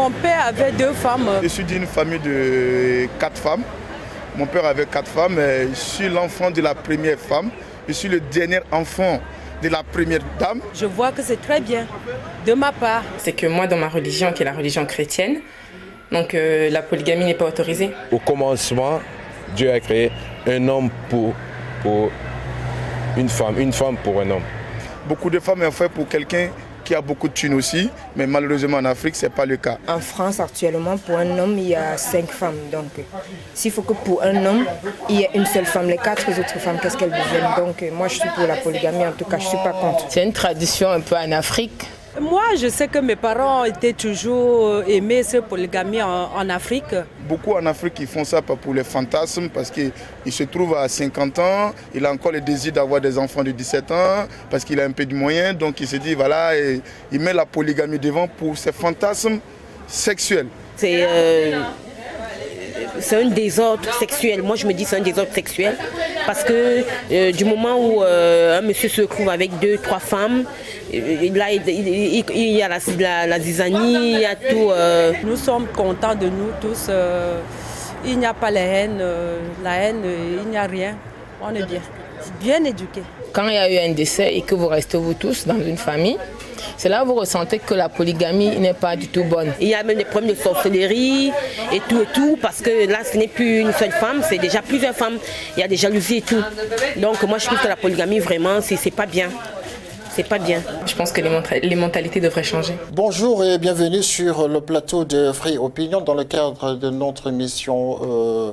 Mon père avait 2 femmes. Je suis d'une famille de 4 femmes. Mon père avait 4 femmes. Je suis l'enfant de la première femme. Je suis le dernier enfant de la première dame. Je vois que c'est très bien de ma part. C'est que moi, dans ma religion, qui est la religion chrétienne, donc la polygamie n'est pas autorisée. Au commencement, Dieu a créé un homme pour une femme pour un homme. Beaucoup de femmes ont fait pour quelqu'un qui a beaucoup de thunes aussi, mais malheureusement en Afrique, ce n'est pas le cas. En France, actuellement, pour un homme, il y a 5 femmes. Donc, s'il faut que pour un homme, il y ait une seule femme, les 4 autres femmes, qu'est-ce qu'elles deviennent? Donc, moi, je suis pour la polygamie, en tout cas, je ne suis pas contre. C'est une tradition un peu en Afrique. Moi, je sais que mes parents étaient toujours aimés cette polygamie en Afrique. Beaucoup en Afrique, ils font ça pas pour les fantasmes, parce qu'il se trouve à 50 ans, il a encore le désir d'avoir des enfants de 17 ans, parce qu'il a un peu de moyens, donc il se dit, voilà, et il met la polygamie devant pour ses fantasmes sexuels. C'est un désordre sexuel. Moi, je me dis c'est un désordre sexuel parce que du moment où un monsieur se trouve avec 2, 3 femmes, là, il y a la zizanie, il y a tout. Nous sommes contents de nous tous. Il n'y a pas la haine, il n'y a rien. On est bien éduqués. Quand il y a eu un décès et que vous restez vous tous dans une famille, c'est là que vous ressentez que la polygamie n'est pas du tout bonne. Il y a même des problèmes de sorcellerie et tout, parce que là, ce n'est plus une seule femme, c'est déjà plusieurs femmes. Il y a des jalousies et tout. Donc moi, je trouve que la polygamie, vraiment, c'est pas bien. C'est pas bien. Je pense que les mentalités devraient changer. Bonjour et bienvenue sur le plateau de Free Opinion dans le cadre de notre émission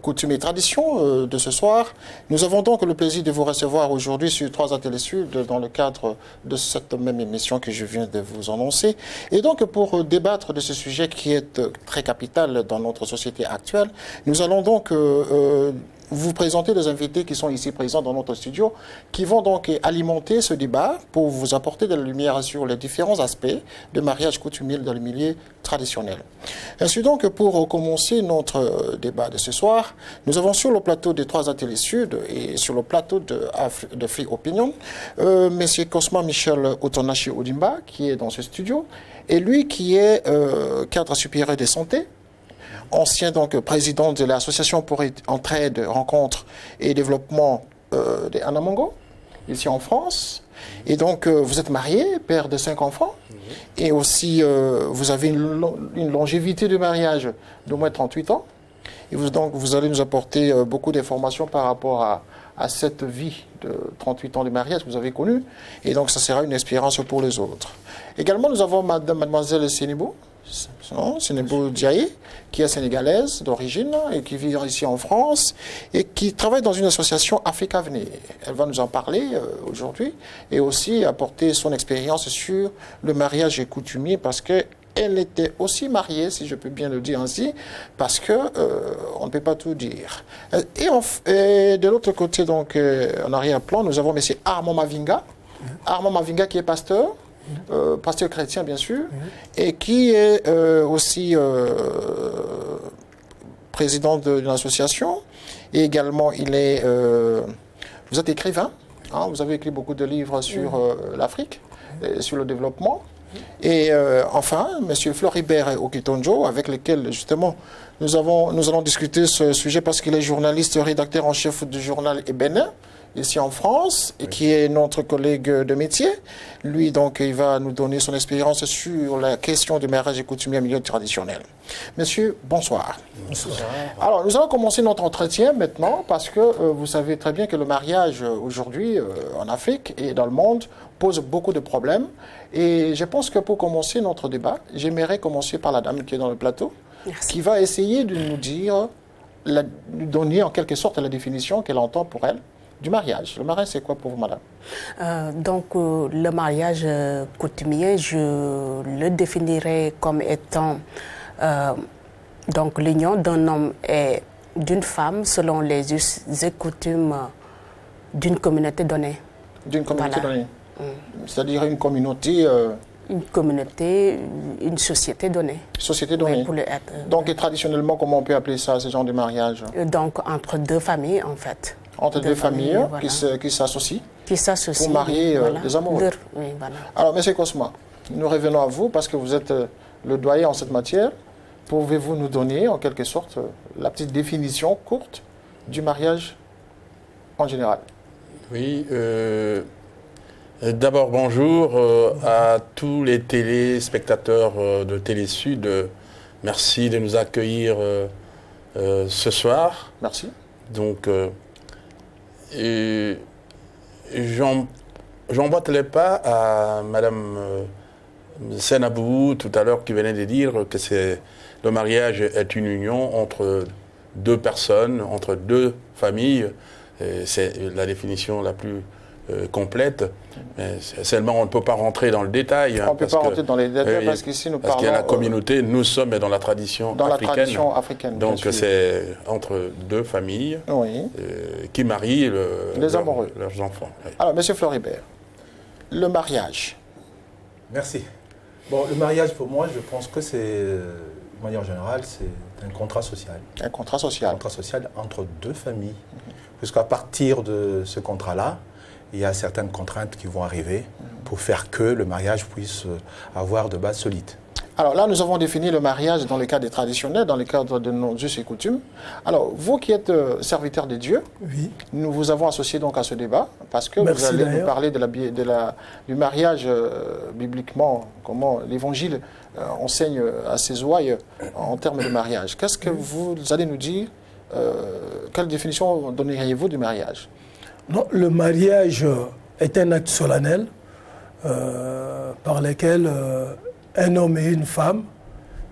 Coutume et Tradition de ce soir. Nous avons donc le plaisir de vous recevoir aujourd'hui sur 3 Télé Sud dans le cadre de cette même émission que je viens de vous annoncer. Et donc pour débattre de ce sujet qui est très capital dans notre société actuelle, nous allons donc vous présenter les invités qui sont ici présents dans notre studio, qui vont donc alimenter ce débat pour vous apporter de la lumière sur les différents aspects de mariage coutumier dans le milieu traditionnel. Ainsi donc, pour commencer notre débat de ce soir, nous avons sur le plateau des 3 Télé Sud et sur le plateau de Free Opinion, M. Cosma Michel Otonashi Odimba, qui est dans ce studio, et lui qui est cadre supérieur de santé, ancien donc président de l'association pour entraide, rencontre et développement de Anamongo, ici en France. Et donc vous êtes marié, père de 5 enfants, et aussi vous avez une longévité de mariage d'au moins 38 ans. Et donc vous allez nous apporter beaucoup d'informations par rapport à cette vie de 38 ans de mariage que vous avez connue. Et donc ça sera une expérience pour les autres. Également nous avons mademoiselle Sénébou. Sénébou Diaye, qui est sénégalaise d'origine et qui vit ici en France et qui travaille dans une association Afrique Avenir. Elle va nous en parler aujourd'hui et aussi apporter son expérience sur le mariage coutumier parce qu'elle était aussi mariée, si je peux bien le dire ainsi, parce que on ne peut pas tout dire. Et de l'autre côté, donc, en arrière-plan, nous avons M. Armand Mavinga. Armand Mavinga qui est pasteur. Pasteur chrétien bien sûr, et qui est aussi président d'une association, et également il est, vous êtes écrivain, hein, vous avez écrit beaucoup de livres sur l'Afrique, sur le développement, et enfin M. Floribert Okitonjo, avec lequel justement nous allons discuter ce sujet parce qu'il est journaliste, rédacteur en chef du journal Ébénin, ici en France, et qui est notre collègue de métier. Lui, donc, il va nous donner son expérience sur la question du mariage et coutumier en milieu traditionnel. Monsieur, bonsoir. Bonsoir. Alors, nous allons commencer notre entretien maintenant, parce que vous savez très bien que le mariage aujourd'hui, en Afrique et dans le monde, pose beaucoup de problèmes. Et je pense que pour commencer notre débat, j'aimerais commencer par la dame qui est dans le plateau, qui va essayer de nous dire, nous donner en quelque sorte la définition qu'elle entend pour elle du mariage. Le mariage, c'est quoi pour vous, madame? Le mariage coutumier, je le définirais comme étant l'union d'un homme et d'une femme selon les us et coutumes d'une communauté donnée. D'une communauté donnée. C'est-à-dire une communauté... Une communauté, une société donnée. Société donnée. Oui, donc, et traditionnellement, comment on peut appeler ça, ce genre de mariage? Donc, entre 2 familles, en fait. Entre 2 familles voilà. qui s'associent. Qui s'associent. Pour marier voilà. des amoureux. Oui, voilà. Alors, M. Cosma, nous revenons à vous parce que vous êtes le doyen en cette matière. Pouvez-vous nous donner, en quelque sorte, la petite définition courte du mariage en général? Oui. D'abord, bonjour à tous les téléspectateurs de Télé-Sud. Merci de nous accueillir ce soir. Merci. Donc, j'emboîte les pas à Madame Senabou tout à l'heure qui venait de dire que le mariage est une union entre deux personnes, entre deux familles. C'est la définition la plus complète. Mais seulement, on ne peut pas rentrer dans le détail. On ne peut pas rentrer dans les détails parce qu'ici, nous parlons... Parce qu'il y a la communauté, nous sommes dans la tradition africaine. Dans la tradition africaine, donc, c'est entre deux familles qui marient les amoureux. Leurs enfants. Oui. Alors, M. Floribert, le mariage. Merci. Bon, le mariage, pour moi, je pense que c'est, de manière générale, c'est un contrat social. Un contrat social. Un contrat social entre deux familles. Puisqu'à partir de ce contrat-là, il y a certaines contraintes qui vont arriver pour faire que le mariage puisse avoir de bases solides. Alors là, nous avons défini le mariage dans le cadre des traditionnels, dans le cadre de nos us et coutumes. Alors, vous qui êtes serviteur de Dieu, nous vous avons associé donc à ce débat, parce que vous allez nous parler du mariage bibliquement, comment l'Évangile enseigne à ses ouailles en termes de mariage. Qu'est-ce que vous allez nous dire? Quelle définition donneriez-vous du mariage? Non, le mariage est un acte solennel par lequel un homme et une femme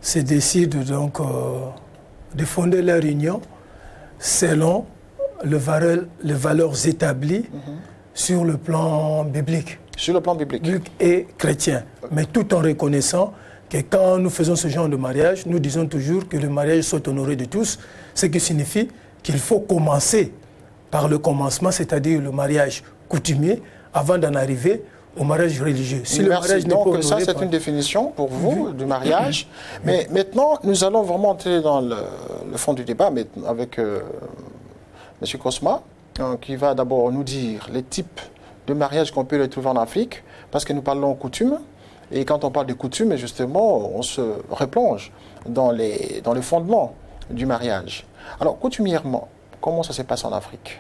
se décident donc de fonder leur union selon les valeurs établies sur le plan biblique. Sur le plan biblique. Et chrétien. Mais tout en reconnaissant que quand nous faisons ce genre de mariage, nous disons toujours que le mariage soit honoré de tous, ce qui signifie qu'il faut commencer par le commencement, c'est-à-dire le mariage coutumier, avant d'en arriver au mariage religieux. Si Merci. Donc ça, c'est une définition pour vous du mariage. Mais maintenant, nous allons vraiment entrer dans le fond du débat mais avec M. Kosma, qui va d'abord nous dire les types de mariage qu'on peut retrouver en Afrique, parce que nous parlons coutumes. Et quand on parle de coutumes, justement, on se replonge dans les fondements du mariage. Alors, coutumièrement, comment ça se passe en Afrique?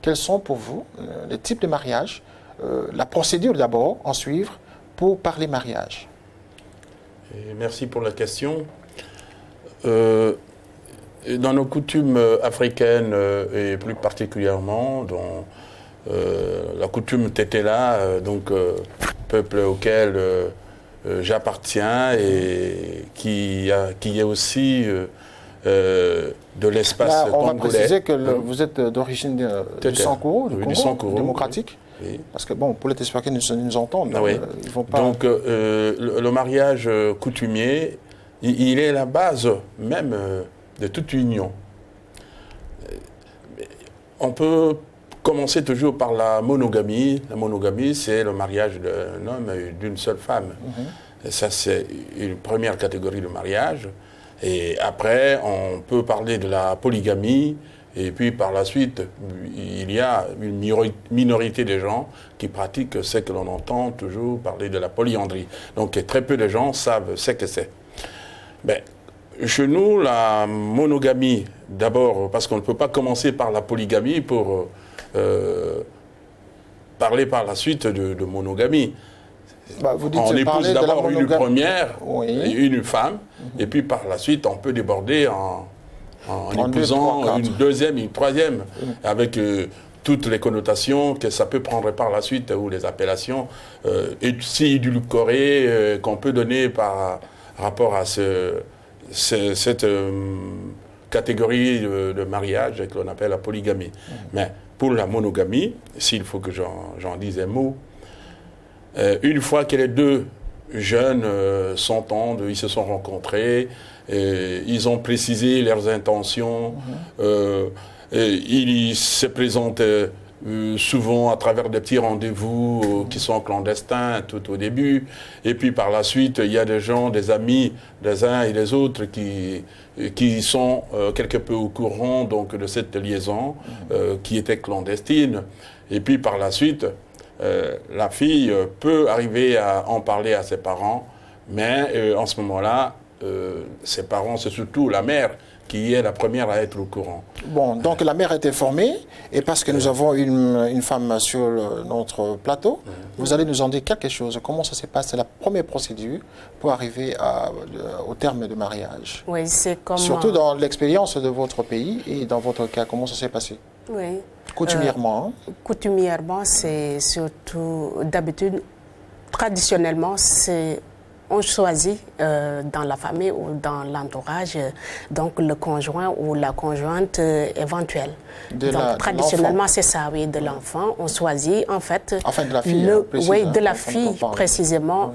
Quels sont pour vous les types de mariage, la procédure d'abord, en suivre, pour parler mariage? Et merci pour la question. Dans nos coutumes africaines, et plus particulièrement dans la coutume Tétéla, donc peuple auquel j'appartiens et qui est aussi de l'espace congolais. On va préciser que vous êtes d'origine du Sankuru, du Congo démocratique. Oui. Parce que, bon, pour les téléspectateurs qui nous entendent, ils vont pas... Donc, le mariage coutumier, il est la base même de toute union. On peut commencer toujours par la monogamie. La monogamie, c'est le mariage d'un homme et d'une seule femme. Et ça, c'est une première catégorie de mariage. Et après, on peut parler de la polygamie. Et puis, par la suite, il y a une minorité de gens qui pratiquent ce que l'on entend toujours parler de la polyandrie. Donc, très peu de gens savent ce que c'est. Mais, chez nous, la monogamie, d'abord, parce qu'on ne peut pas commencer par la polygamie pour parler par la suite de monogamie. Vous dites, on épouse d'abord une première, une femme, et puis par la suite, on peut déborder en épousant une deuxième, une troisième, avec toutes les connotations que ça peut prendre par la suite, ou les appellations, et si édulcorées qu'on peut donner par rapport à cette catégorie de mariage que l'on appelle la polygamie. Mais pour la monogamie, s'il faut que j'en dise un mot, une fois que les deux jeunes s'entendent, ils se sont rencontrés, ils ont précisé leurs intentions, ils se présentent souvent à travers des petits rendez-vous qui sont clandestins tout au début, et puis par la suite, il y a des gens, des amis des uns et des autres qui sont quelque peu au courant donc, de cette liaison qui était clandestine, et puis par la suite, la fille peut arriver à en parler à ses parents, Mais en ce moment-là, ses parents, c'est surtout la mère qui est la première à être au courant. Bon, donc la mère est informée, et parce que nous avons une femme sur notre plateau, vous allez nous en dire quelque chose. Comment ça se passe? C'est la première procédure pour arriver au terme du mariage. Oui, c'est comme... Surtout dans l'expérience de votre pays et dans votre cas, comment ça s'est passé? Oui. Coutumièrement. Coutumièrement, c'est surtout, d'habitude, traditionnellement, on choisit dans la famille ou dans l'entourage, donc le conjoint ou la conjointe éventuelle. Donc traditionnellement, c'est ça, oui, de l'enfant. On choisit en fait... Enfin, de la fille, oui, de la fille, précisément,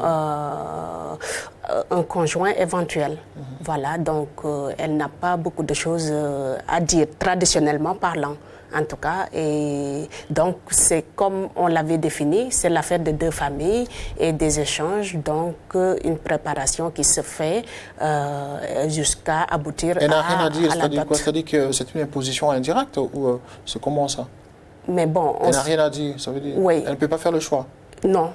un conjoint éventuel. Voilà, donc elle n'a pas beaucoup de choses à dire, traditionnellement parlant. En tout cas, et donc c'est comme on l'avait défini, c'est l'affaire de deux familles et des échanges, donc une préparation qui se fait jusqu'à aboutir Elle n'a rien à dire, la dot. C'est-à-dire que c'est une imposition indirecte ou c'est comment ça? Mais bon, elle n'a rien à dire, ça veut dire? Oui. Elle ne peut pas faire le choix? Non.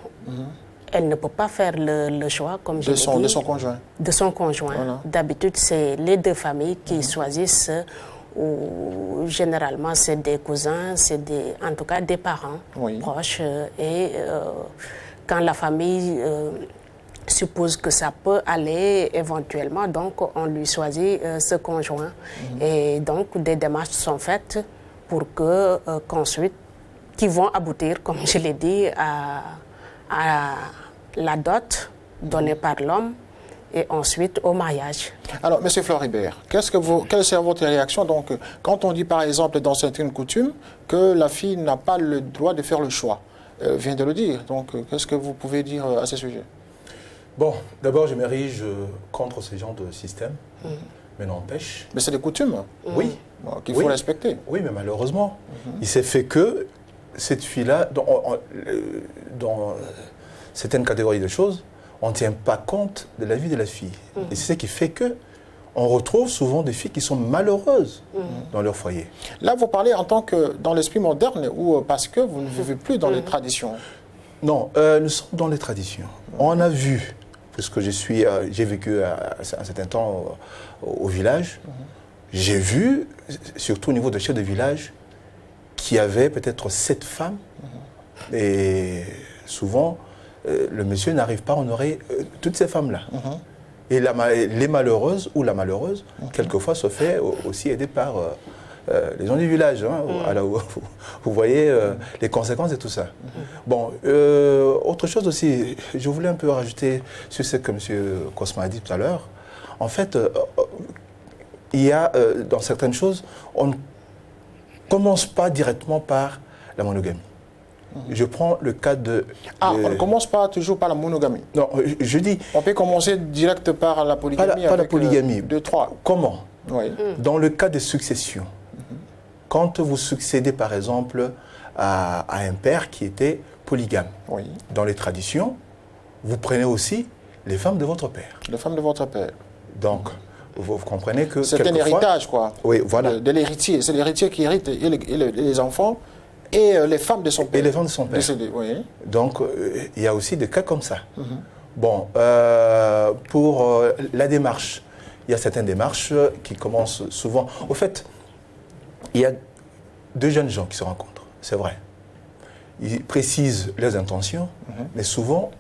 Elle ne peut pas faire le choix, comme je l'ai dit. De son conjoint? De son conjoint. Voilà. D'habitude, c'est les deux familles qui choisissent, ou généralement, c'est des cousins, c'est en tout cas des parents proches. Et quand la famille suppose que ça peut aller éventuellement, donc on lui choisit ce conjoint. Et donc, des démarches sont faites pour qu'ensuite, qui vont aboutir, comme je l'ai dit, à la dot donnée par l'homme et ensuite au mariage. Alors, M. Floribert, quelle est votre réaction? Donc, quand on dit par exemple dans certaines coutumes que la fille n'a pas le droit de faire le choix, vient de le dire, donc qu'est-ce que vous pouvez dire à ce sujet? Bon, d'abord je m'érige contre ce genre de système, mais n'empêche... Mais c'est des coutumes? Oui. Qu'il faut respecter. Oui, mais malheureusement, il s'est fait que cette fille-là, dans certaines catégories de choses, on ne tient pas compte de la vie de la fille. Et c'est ce qui fait que on retrouve souvent des filles qui sont malheureuses dans leur foyer. Là, vous parlez en tant que dans l'esprit moderne ou parce que vous ne vivez plus dans les traditions? Non, nous sommes dans les traditions. On a vu, puisque j'ai vécu un certain temps au village, j'ai vu, surtout au niveau de chef de village, qu'il y avait peut-être 7 femmes. Et souvent, le monsieur n'arrive pas à honorer toutes ces femmes-là. Et les malheureuses ou la malheureuse, quelquefois, se fait aussi aider par les gens du village. Alors, vous voyez les conséquences de tout ça. Bon, autre chose aussi, je voulais un peu rajouter sur ce que M. Cosma a dit tout à l'heure. En fait, il y a dans certaines choses, on ne commence pas directement par la monogamie. Je prends le cas de... on ne commence pas toujours par la monogamie. Non, je dis... On peut commencer direct par la polygamie. Par la polygamie. 2, 3. Comment? Dans le cas de succession, quand vous succédez par exemple à un père qui était polygame, dans les traditions, vous prenez aussi les femmes de votre père. Les femmes de votre père. Donc, vous comprenez que... C'est un héritage, quoi. Oui, voilà. De l'héritier. C'est l'héritier qui hérite et les enfants et les femmes de son père. Et les femmes de son père. Donc, il y a aussi des cas comme ça. Bon, pour la démarche, il y a certaines démarches qui commencent souvent... Au fait, il y a 2 jeunes gens qui se rencontrent, c'est vrai. Ils précisent leurs intentions, mais souvent,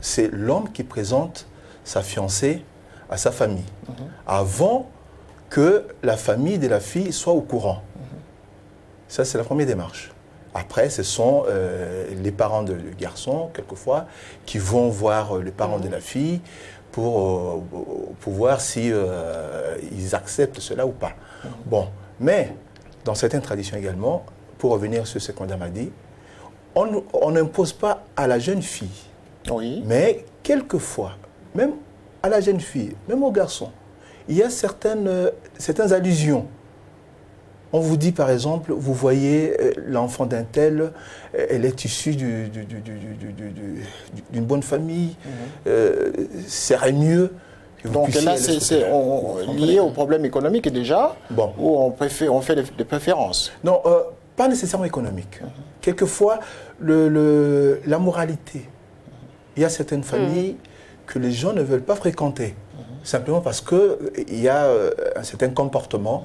c'est l'homme qui présente sa fiancée à sa famille, avant que la famille de la fille soit au courant. Ça, c'est la première démarche. Après, ce sont les parents du garçon, quelquefois, qui vont voir les parents de la fille pour voir si ils acceptent cela ou pas. Bon, mais dans certaines traditions également, pour revenir sur ce que Madame a dit, on n'impose pas à la jeune fille, mais quelquefois, même à la jeune fille, même au garçon, il y a certaines allusions. On vous dit par exemple, vous voyez l'enfant d'un tel, elle est issue d'une bonne famille, serait mieux. Donc là, c'est lié au problème économique déjà, où on fait des préférences. Non, pas nécessairement économique. Quelquefois, la moralité. Il y a certaines familles que les gens ne veulent pas fréquenter. Simplement parce qu'il y a un certain comportement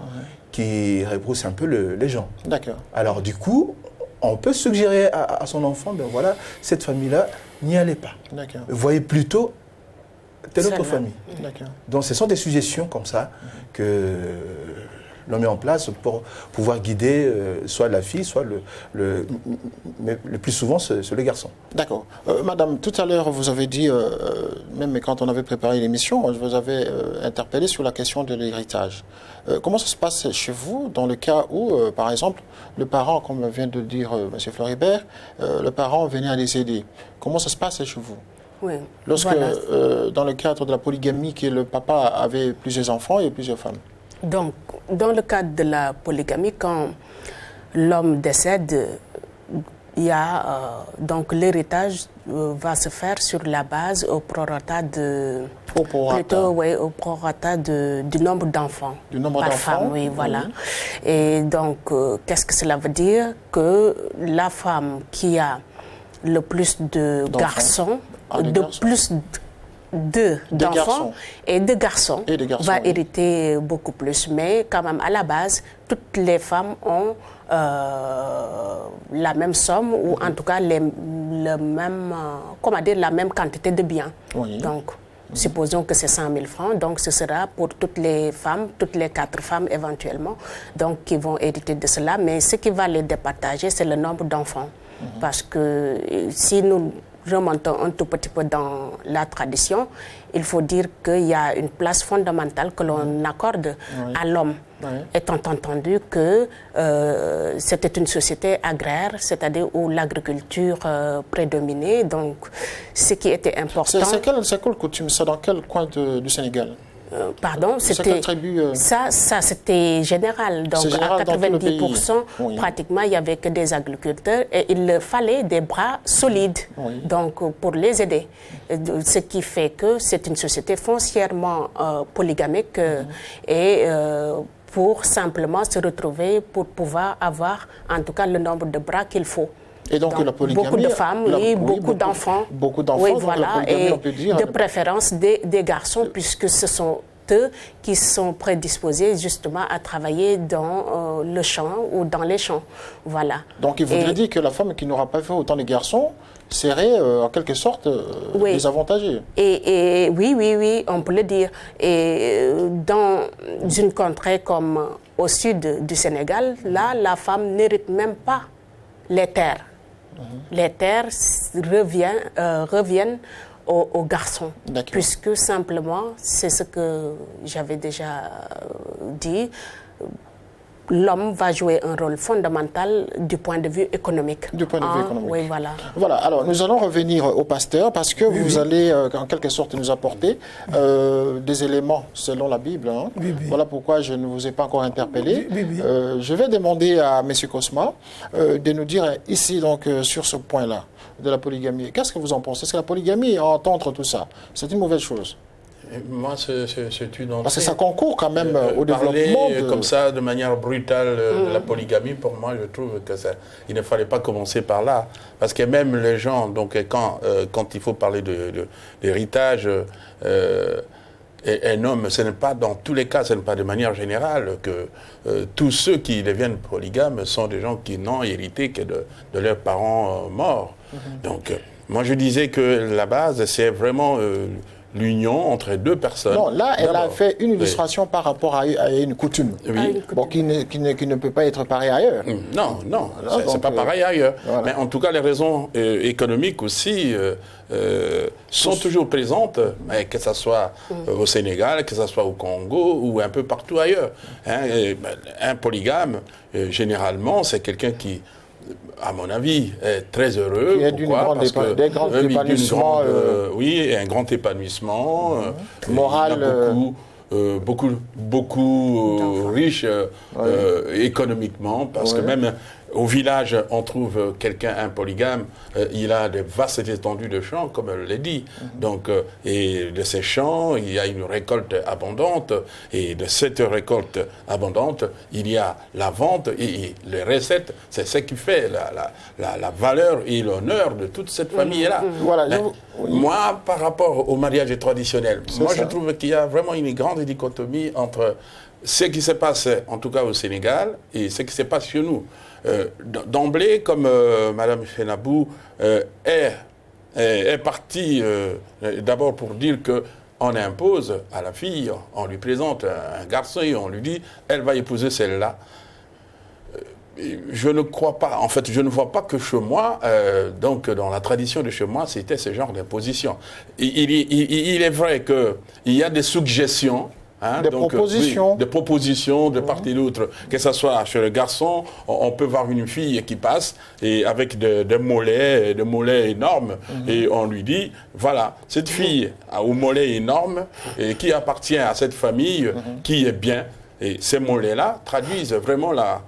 qui rebrousse un peu les gens. D'accord. Alors du coup, on peut suggérer à son enfant, ben voilà, cette famille-là, n'y allez pas. D'accord. Voyez plutôt telle autre famille. D'accord. Donc ce sont des suggestions comme ça que l'on met en place pour pouvoir guider soit la fille, soit mais le plus souvent, c'est le garçon. D'accord. Madame, tout à l'heure, vous avez dit, même quand on avait préparé l'émission, je vous avais interpellé sur la question de l'héritage. Comment ça se passe chez vous dans le cas où, par exemple, le parent, comme vient de le dire M. Floribert, le parent venait à les aider? Comment ça se passe chez vous? Oui. Lorsque, Voilà. dans le cadre de la polygamie, que le papa avait plusieurs enfants et plusieurs femmes? Donc, dans le cadre de la polygamie, quand l'homme décède, il y a donc l'héritage va se faire sur la base au prorata du nombre d'enfants par femme, oui, voilà. Et donc, qu'est-ce que cela veut dire? Que la femme qui a le plus de garçons, d'enfants et de garçons va hériter beaucoup plus. Mais quand même, à la base, toutes les femmes ont la même somme ou en tout cas la même quantité de biens. Oui. Donc, supposons que c'est 100 000 francs, donc ce sera pour toutes les femmes, toutes les 4 femmes éventuellement, donc qui vont hériter de cela. Mais ce qui va les départager, c'est le nombre d'enfants. Parce que si nous remontons un tout petit peu dans la tradition, il faut dire qu'il y a une place fondamentale que l'on accorde à l'homme, étant entendu que c'était une société agraire, c'est-à-dire où l'agriculture prédominait, donc ce qui était important... C'est quelle coutume? C'est dans quel coin du Sénégal? Pardon, c'était ça c'était général. Donc général, à 90%, pratiquement, il n'y avait que des agriculteurs et il fallait des bras solides donc, pour les aider. Ce qui fait que c'est une société foncièrement polygamique et pour simplement se retrouver, pour pouvoir avoir en tout cas le nombre de bras qu'il faut. Et donc la polygamie, beaucoup de femmes, beaucoup d'enfants. Beaucoup d'enfants, oui, voilà, et on peut dire, de préférence des garçons, puisque ce sont eux qui sont prédisposés justement à travailler dans le champ ou dans les champs. Voilà. Donc il voudrait dire que la femme qui n'aura pas fait autant de garçons serait en quelque sorte désavantagée. Et oui, on peut le dire. Et dans une contrée comme au sud du Sénégal, là, la femme n'hérite même pas les terres. Les terres reviennent aux garçons, puisque simplement, c'est ce que j'avais déjà dit, l'homme va jouer un rôle fondamental du point de vue économique. Du point de vue économique. Oui, voilà. Voilà, alors nous allons revenir au pasteur parce que vous allez en quelque sorte nous apporter des éléments selon la Bible. Hein. Voilà pourquoi je ne vous ai pas encore interpellé. Je vais demander à M. Cosma de nous dire ici donc sur ce point-là de la polygamie. Qu'est-ce que vous en pensez? Est-ce que la polygamie, entendre tout ça, c'est une mauvaise chose? Moi, c'est une entrée. Parce que ça concourt quand même au développement. Comme ça, de manière brutale, de la polygamie, pour moi, je trouve que il ne fallait pas commencer par là. Parce que même les gens, donc, quand il faut parler d'héritage, un homme, ce n'est pas dans tous les cas, ce n'est pas de manière générale que tous ceux qui deviennent polygames sont des gens qui n'ont hérité que de leurs parents morts. Donc, moi, je disais que la base, c'est vraiment l'union entre deux personnes. Non, là, elle a fait une illustration par rapport à une coutume. Oui. Bon, qui ne peut pas être pareil ailleurs. Non, c'est pas pareil ailleurs. Voilà. Mais en tout cas, les raisons économiques aussi sont toujours présentes, que ce soit au Sénégal, que ce soit au Congo ou un peu partout ailleurs. Un polygame, généralement, c'est quelqu'un qui, à mon avis, est très heureux. Pourquoi? Parce que oui, un grand épanouissement moral. Beaucoup riche économiquement, parce que même au village, on trouve quelqu'un, un polygame, il a de vastes étendues de champs, comme elle l'a dit. Donc, et de ces champs, il y a une récolte abondante. Et de cette récolte abondante, il y a la vente et les recettes. C'est ce qui fait la valeur et l'honneur de toute cette famille-là. Voilà, moi, par rapport au mariage traditionnel, je trouve qu'il y a vraiment une grande dichotomie entre ce qui se passe, en tout cas au Sénégal, et ce qui se passe chez nous. D'emblée, comme Mme Chenabou est partie d'abord pour dire qu'on impose à la fille, on lui présente un garçon et on lui dit « elle va épouser celle-là ». Je ne crois pas, en fait, je ne vois pas que chez moi, donc dans la tradition de chez moi, c'était ce genre d'imposition. Il est vrai qu'il y a des suggestions, propositions. Oui, des propositions de part et d'autre. Que ce soit chez le garçon, on peut voir une fille qui passe et avec des mollets énormes, et on lui dit, voilà, cette fille aux mollets énormes et qui appartient à cette famille qui est bien. Et ces mollets-là traduisent vraiment la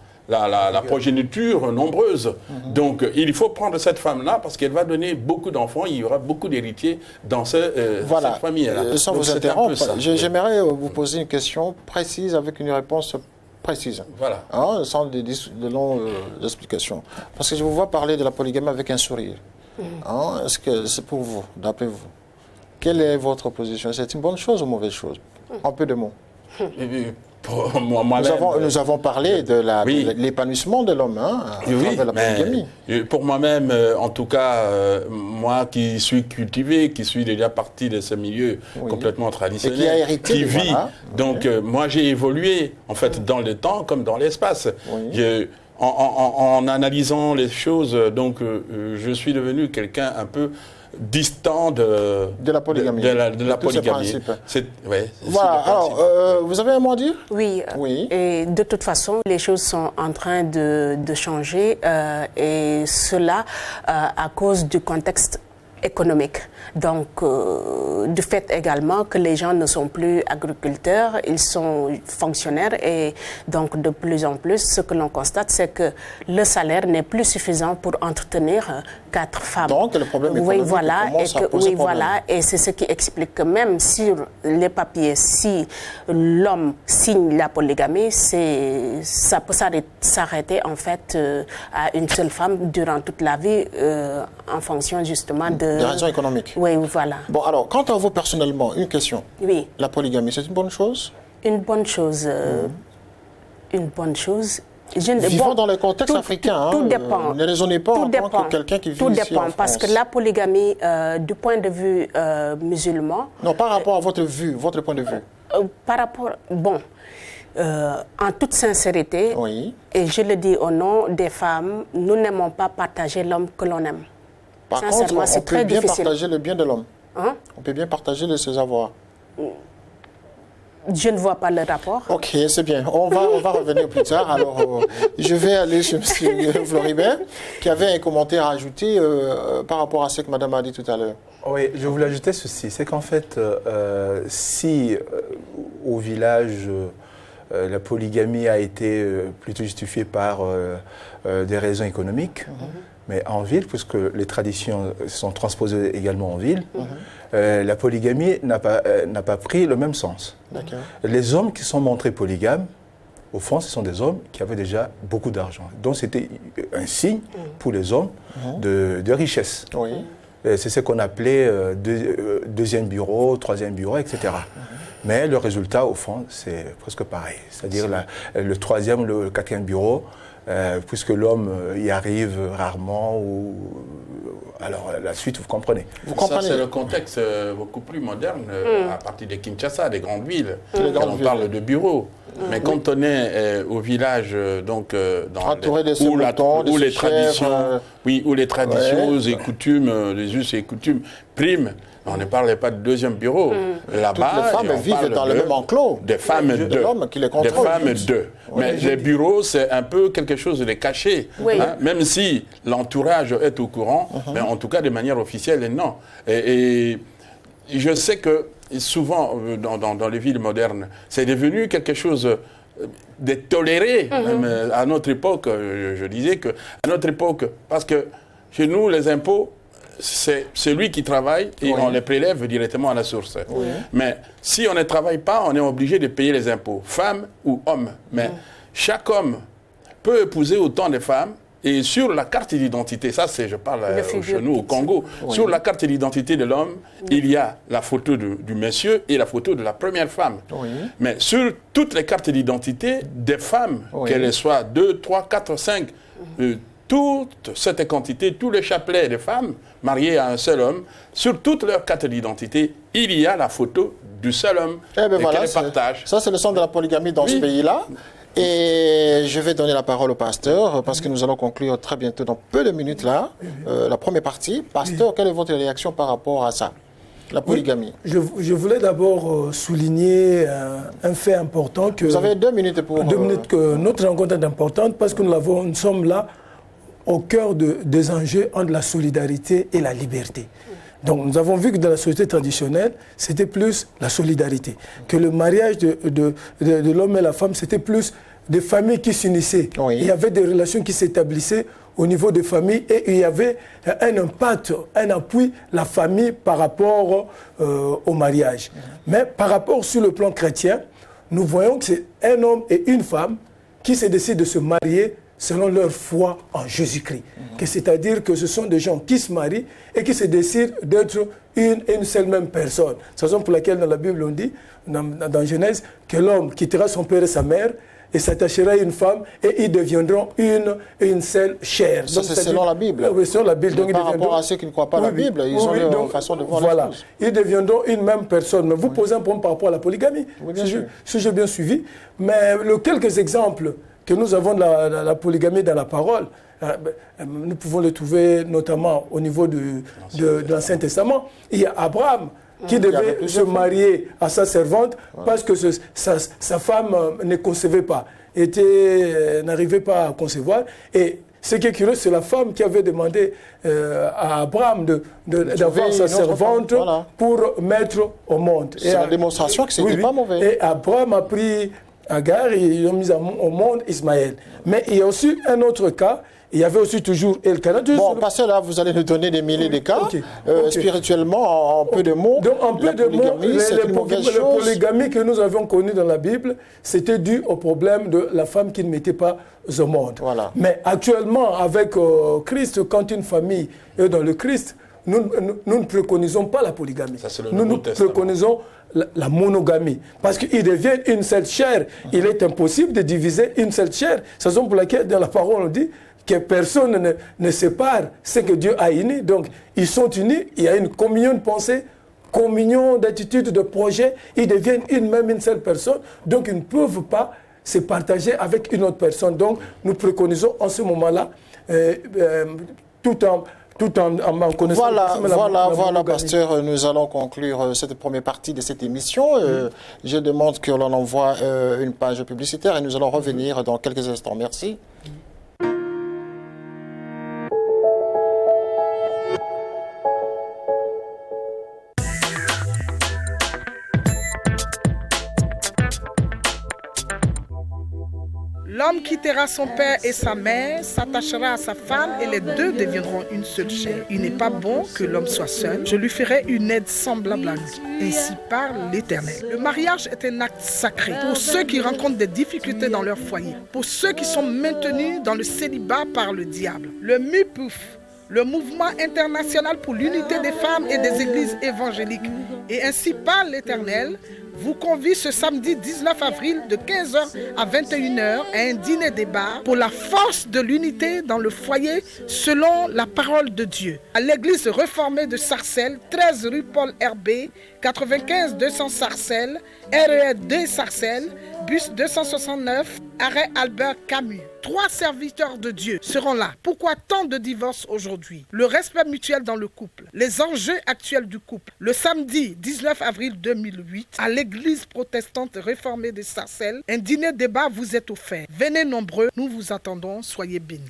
progéniture nombreuse. Donc, il faut prendre cette femme-là parce qu'elle va donner beaucoup d'enfants. Il y aura beaucoup d'héritiers dans cette famille-là. Sans vous interrompre, j'aimerais vous poser une question précise avec une réponse précise. Voilà. Sans de longues explications. Parce que je vous vois parler de la polygamie avec un sourire. Est-ce que c'est pour vous, d'après vous? Quelle est votre position? C'est une bonne chose ou une mauvaise chose? En peu de mots. Nous avons parlé de l'épanouissement de l'homme à travers la polygamie. Pour moi-même, en tout cas, moi qui suis cultivé, qui suis déjà parti de ce milieu complètement traditionnel, et qui a hérité qui vit, donc moi j'ai évolué en fait dans le temps comme dans l'espace. En analysant les choses, donc je suis devenu quelqu'un un peu distant de la polygamie. De la polygamie. Voilà, alors, vous avez un mot à dire? Oui. Et de toute façon, les choses sont en train de changer et cela à cause du contexte économique. Donc, du fait également que les gens ne sont plus agriculteurs, ils sont fonctionnaires et donc de plus en plus, ce que l'on constate, c'est que le salaire n'est plus suffisant pour entretenir 4 femmes. Donc, le problème économique commence à poser problème. Et c'est ce qui explique que même sur les papiers, si l'homme signe la polygamie, ça peut s'arrêter en fait à une seule femme durant toute la vie en fonction justement des raisons économiques. Oui, voilà. Bon, alors, quant à vous personnellement, une question. Oui. La polygamie, c'est une bonne chose? Une bonne chose. Une bonne chose. Vivons dans le contexte africain. Tout dépend. Ne raisonnez pas en tant que quelqu'un qui vit ici en France. Parce que la polygamie, du point de vue musulman... Non, par rapport à votre point de vue. Par rapport... Bon. En toute sincérité, et je le dis au nom des femmes, nous n'aimons pas partager l'homme que l'on aime. Par contre, on peut bien partager le bien de l'homme. On peut bien partager ses avoirs. Je ne vois pas le rapport. Ok, c'est bien. On va revenir plus tard. Alors, je vais aller chez M. Floribert, qui avait un commentaire à ajouter par rapport à ce que Madame a dit tout à l'heure. Oui, je voulais ajouter ceci. C'est qu'en fait, si au village, la polygamie a été plutôt justifiée par des raisons économiques, mais en ville, puisque les traditions sont transposées également en ville, la polygamie n'a pas pris le même sens. Les hommes qui sont montrés polygames, au fond, ce sont des hommes qui avaient déjà beaucoup d'argent. Donc c'était un signe pour les hommes de richesse. C'est ce qu'on appelait deuxième bureau, troisième bureau, etc. Mais le résultat, au fond, c'est presque pareil. C'est-à-dire le troisième, le quatrième bureau, puisque l'homme y arrive rarement, alors la suite, vous comprenez. Ça, c'est le contexte beaucoup plus moderne, à partir de Kinshasa, des grandes villes. Quand on parle de bureaux. Mais quand on est au village, donc, où les traditions, où les traditions et coutumes, les us et coutumes priment, on ne parlait pas de deuxième bureau. Là-bas, toutes les femmes vivent dans le même enclos. Des femmes de l'homme qui les contrôle. Des femmes d'eux. Mais les bureaux, c'est un peu quelque chose de caché. Même si l'entourage est au courant, mais en tout cas de manière officielle, non. Et je sais que souvent, dans les villes modernes, c'est devenu quelque chose de tolérer, même à notre époque, je disais que à notre époque, parce que chez nous, les impôts, c'est celui qui travaille et on les prélève directement à la source. Mais si on ne travaille pas, on est obligé de payer les impôts, femme ou homme. Mais chaque homme peut épouser autant de femmes. Et sur la carte d'identité, ça c'est, je parle chez nous au Congo, sur la carte d'identité de l'homme, il y a la photo du monsieur et la photo de la première femme. Mais sur toutes les cartes d'identité des femmes, qu'elles soient 2, 3, 4, 5, toute cette quantité, tous les chapelets de femmes mariées à un seul homme, sur toutes leurs cartes d'identité, il y a la photo du seul homme qu'elles partagent. Ça c'est le sens de la polygamie dans ce pays-là. Et je vais donner la parole au pasteur parce que nous allons conclure très bientôt, dans peu de minutes là, la première partie. Pasteur, quelle est votre réaction par rapport à ça, la polygamie? Je voulais d'abord souligner un fait important. Que vous avez 2 minutes pour... 2 minutes que notre rencontre est importante parce que nous sommes là au cœur des enjeux entre la solidarité et la liberté. Donc nous avons vu que dans la société traditionnelle, c'était plus la solidarité. Que le mariage de l'homme et la femme, c'était plus des familles qui s'unissaient. Il y avait des relations qui s'établissaient au niveau des familles et il y avait un impact, un appui, la famille par rapport au mariage. Mais par rapport sur le plan chrétien, nous voyons que c'est un homme et une femme qui se décident de se marier selon leur foi en Jésus-Christ. C'est-à-dire que ce sont des gens qui se marient et qui se décident d'être une seule même personne. C'est la raison pour laquelle dans la Bible on dit, dans Genèse, que l'homme quittera son père et sa mère et s'attachera à une femme et ils deviendront une seule chair. Ça, c'est selon la Bible. Oui, selon la Bible. Donc, par rapport à ceux qui ne croient pas à la Bible, ils ont leur façon de voir les choses. Ils deviendront une même personne. Mais vous posez un problème par rapport à la polygamie, si j'ai bien suivi. Mais quelques exemples que nous avons de la polygamie dans la parole, nous pouvons le trouver notamment au niveau de l'Ancien Testament. Il y a Abraham qui devait se marier à sa servante parce que sa femme ne concevait pas, n'arrivait pas à concevoir. Et ce qui est curieux, c'est la femme qui avait demandé à Abraham d'avoir sa servante pour mettre au monde. C'est la démonstration que ce n'était pas mauvais. Et Abraham a pris Agar et ils ont mis au monde Ismaël. Mais il y a aussi un autre cas. Il y avait aussi toujours Elkanah. Bon, pasteur, là, vous allez nous donner des milliers de cas. Spirituellement, en peu de mots, donc, en peu de mots, les polygamies que nous avions connues dans la Bible, c'était dû au problème de la femme qui ne mettait pas au monde. Mais actuellement, avec Christ, quand une famille est dans le Christ, nous ne préconisons pas la polygamie. Nous préconisons la monogamie. Parce qu'ils deviennent une seule chair. Il est impossible de diviser une seule chair. C'est la raison pour laquelle, dans la parole, on dit que personne ne sépare ce que Dieu a uni. Donc, ils sont unis, il y a une communion de pensée, communion d'attitude, de projet. Ils deviennent une seule personne. Donc, ils ne peuvent pas se partager avec une autre personne. Donc, nous préconisons en ce moment-là, tout en connaissant... Voilà, pasteur, nous allons conclure cette première partie de cette émission. Je demande que l'on envoie une page publicitaire et nous allons revenir dans quelques instants. Merci. L'homme quittera son père et sa mère, s'attachera à sa femme et les deux deviendront une seule chair. Il n'est pas bon que l'homme soit seul. Je lui ferai une aide semblable à lui. Ainsi parle l'Éternel. Le mariage est un acte sacré pour ceux qui rencontrent des difficultés dans leur foyer, pour ceux qui sont maintenus dans le célibat par le diable. Le MUPUF, le Mouvement international pour l'unité des femmes et des églises évangéliques, et ainsi parle l'Éternel, vous convie ce samedi 19 avril de 15h à 21h à un dîner débat pour la force de l'unité dans le foyer selon la parole de Dieu. À l'église réformée de Sarcelles, 13 rue Paul Herbé, 95 200 Sarcelles, RER 2 Sarcelles, bus 269, arrêt Albert Camus. 3 serviteurs de Dieu seront là. Pourquoi tant de divorces aujourd'hui? Le respect mutuel dans le couple, les enjeux actuels du couple. Le samedi 19 avril 2008, à l'église protestante réformée de Sarcelles, un dîner débat vous est offert. Venez nombreux, nous vous attendons, soyez bénis.